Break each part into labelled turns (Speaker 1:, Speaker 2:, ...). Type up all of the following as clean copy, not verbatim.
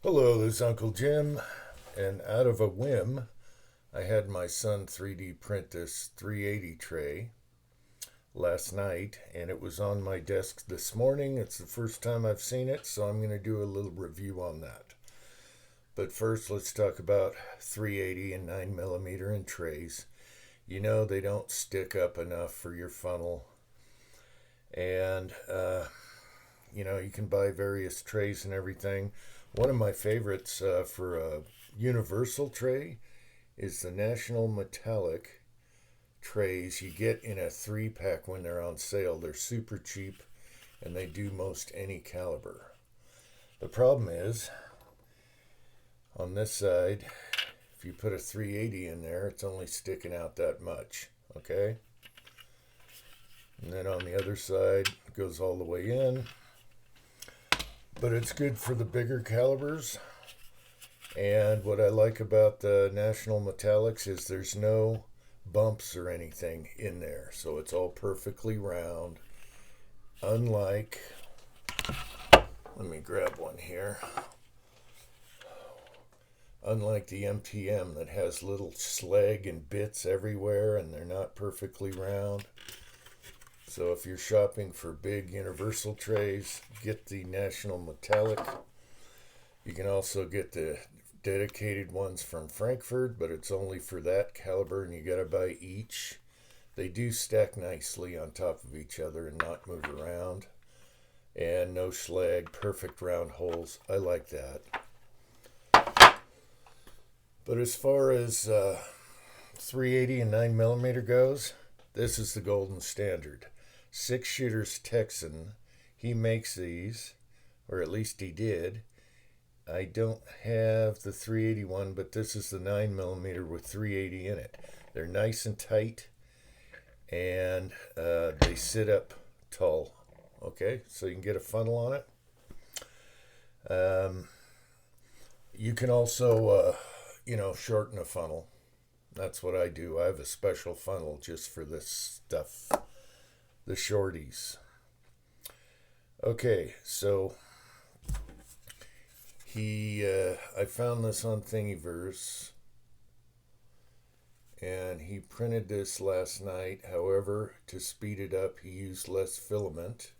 Speaker 1: Hello, this is Uncle Jim, and out of a whim, I had my son 3D print this 380 tray last night, and it was on my desk this morning. It's the first time I've seen it, so I'm going to do a little review on that. But first, let's talk about 380 and 9mm in trays. You know, they don't stick up enough for your funnel, and you can buy various trays and everything. One of my favorites for a universal tray is the National Metallic trays you get in a 3-pack when they're on sale. They're super cheap and they do most any caliber. The problem is, on this side, if you put a 380 in there, it's only sticking out that much, okay? And then on the other side, it goes all the way in. But it's good for the bigger calibers. And what I like about the National Metallics is there's no bumps or anything in there. So it's all perfectly round. Unlike, let me grab one here. Unlike the MTM that has little slag and bits everywhere and they're not perfectly round. So if you're shopping for big universal trays, get the National Metallic. You can also get the dedicated ones from Frankfurt, but it's only for that caliber and you gotta buy each. They do stack nicely on top of each other and not move around. And no slag, perfect round holes. I like that. But as far as 380 and 9mm goes, this is the golden standard. 6-Shooters Texan, he makes these, or at least he did. I don't have the 381, but this is the 9mm with 380 in it. They're nice and tight, and they sit up tall. Okay, so you can get a funnel on it. You can also, shorten a funnel. That's what I do. I have a special funnel just for this stuff. The shorties. Okay, so I found this on Thingiverse, and he printed this last night. However, to speed it up, he used less filament,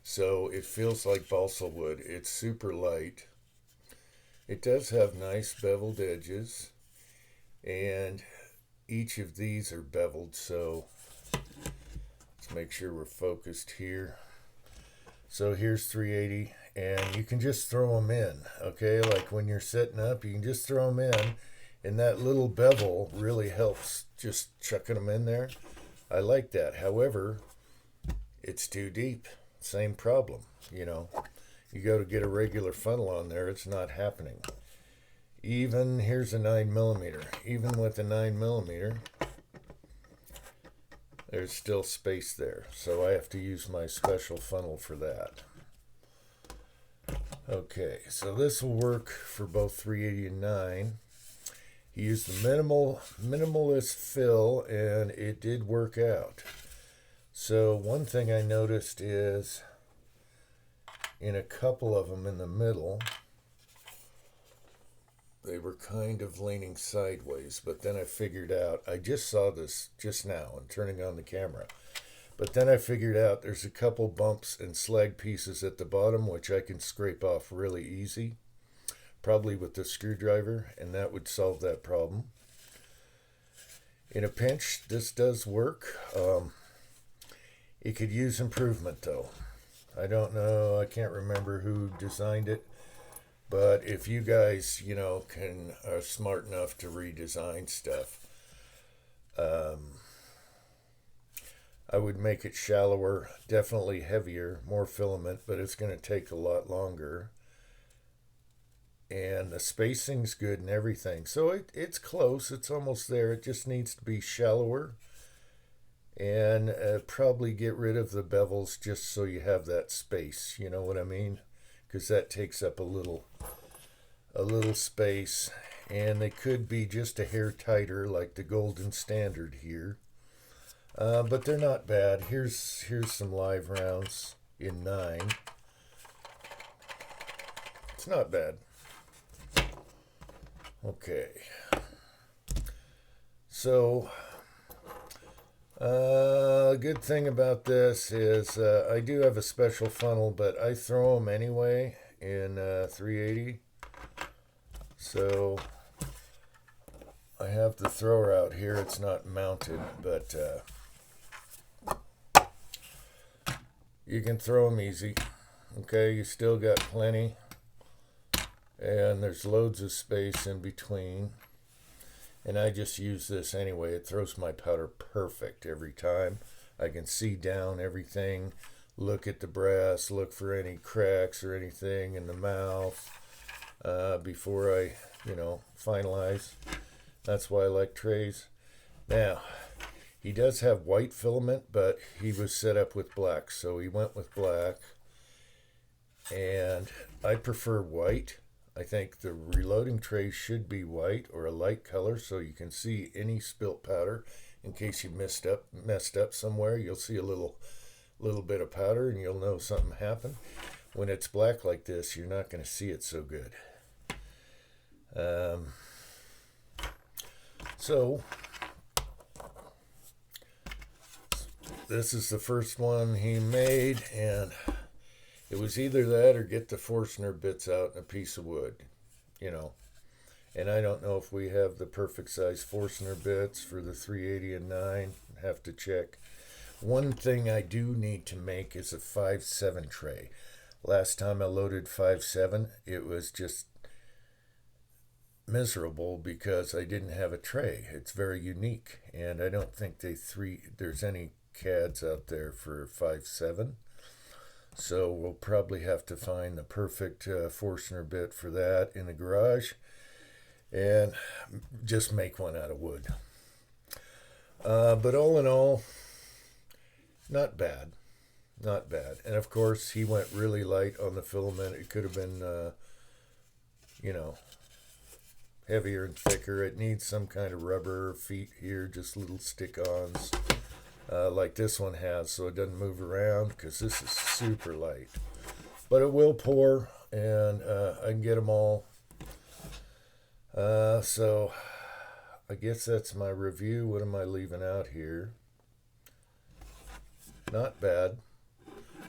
Speaker 1: so it feels like balsa wood. It's super light. It does have nice beveled edges, and each of these are beveled, so let's make sure we're focused here. So here's 380, and you can just throw them in, okay? Like when you're setting up, you can just throw them in, and that little bevel really helps just chucking them in there. I like that. However, it's too deep. Same problem, You go to get a regular funnel on there, it's not happening. Even, here's a 9mm. Even with a 9mm, there's still space there. So I have to use my special funnel for that. Okay, so this will work for both 380 and 9. He used the minimalist fill, and it did work out. So one thing I noticed is in a couple of them in the middle, they were kind of leaning sideways, but then I figured out, I just saw this just now and turning on the camera, but then I figured out there's a couple bumps and slag pieces at the bottom, which I can scrape off really easy, probably with the screwdriver, and that would solve that problem. In a pinch, this does work. It could use improvement though. I don't know, I can't remember who designed it. But if you guys, are smart enough to redesign stuff, I would make it shallower, definitely heavier, more filament, but it's going to take a lot longer. And the spacing's good and everything. So it's close, it's almost there. It just needs to be shallower. And probably get rid of the bevels just so you have that space, you know what I mean? Because that takes up a little space, and they could be just a hair tighter like the golden standard here, but they're not bad. Here's some live rounds in 9. it's not bad. Okay. So, good thing about this is I do have a special funnel, but I throw them anyway in 380. So I have the thrower out here. It's not mounted, but you can throw them easy. Okay, you still got plenty, and there's loads of space in between. And I just use this anyway. It throws my powder perfect every time. I can see down everything, look at the brass, look for any cracks or anything in the mouth before I, finalize. That's why I like trays. Now, he does have white filament, but he was set up with black, so he went with black. And I prefer white. I think the reloading tray should be white or a light color so you can see any spilt powder. In case you messed up somewhere, you'll see a little bit of powder and you'll know something happened. When it's black like this, you're not going to see it so good. So this is the first one he made, and it was either that or get the Forstner bits out in a piece of wood, And I don't know if we have the perfect size Forstner bits for the 380 and 9. Have to check. One thing I do need to make is a 5.7 tray. Last time I loaded 5.7, it was just miserable because I didn't have a tray. It's very unique, and I don't think there's any CADs out there for 5.7. So we'll probably have to find the perfect Forstner bit for that in the garage and just make one out of wood. But all in all, not bad. Not bad. And of course, he went really light on the filament. It could have been, heavier and thicker. It needs some kind of rubber feet here, just little stick-ons. Like this one has, so it doesn't move around because this is super light. But it will pour, and I can get them all. So I guess that's my review. What am I leaving out here? Not bad.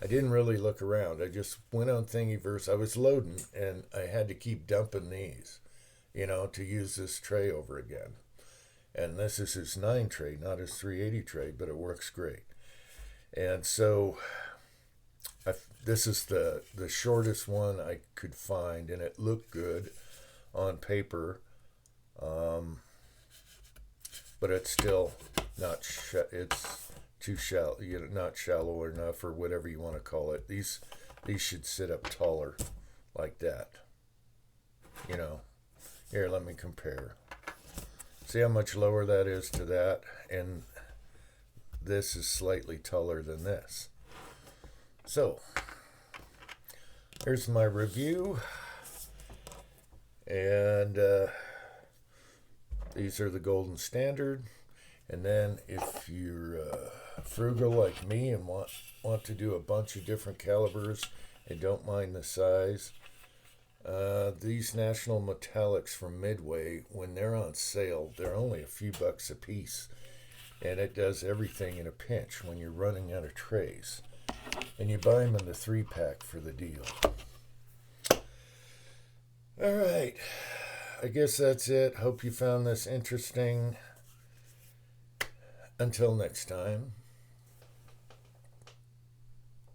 Speaker 1: I didn't really look around. I just went on Thingiverse. I was loading, and I had to keep dumping these, to use this tray over again. And this is his 9 tray, not his 380 tray, but it works great. And so this is the shortest one I could find, and it looked good on paper. But it's still not, it's too shallow, not shallow enough, or whatever you want to call it. These should sit up taller like that. Here, let me compare. See how much lower that is to that, and this is slightly taller than this. So, here's my review, and these are the Golden Standard. And then if you're frugal like me and want to do a bunch of different calibers and don't mind the size, these National Metallics from Midway, when they're on sale, they're only a few bucks a piece. And it does everything in a pinch when you're running out of trays. And you buy them in the 3-pack for the deal. All right. I guess that's it. Hope you found this interesting. Until next time.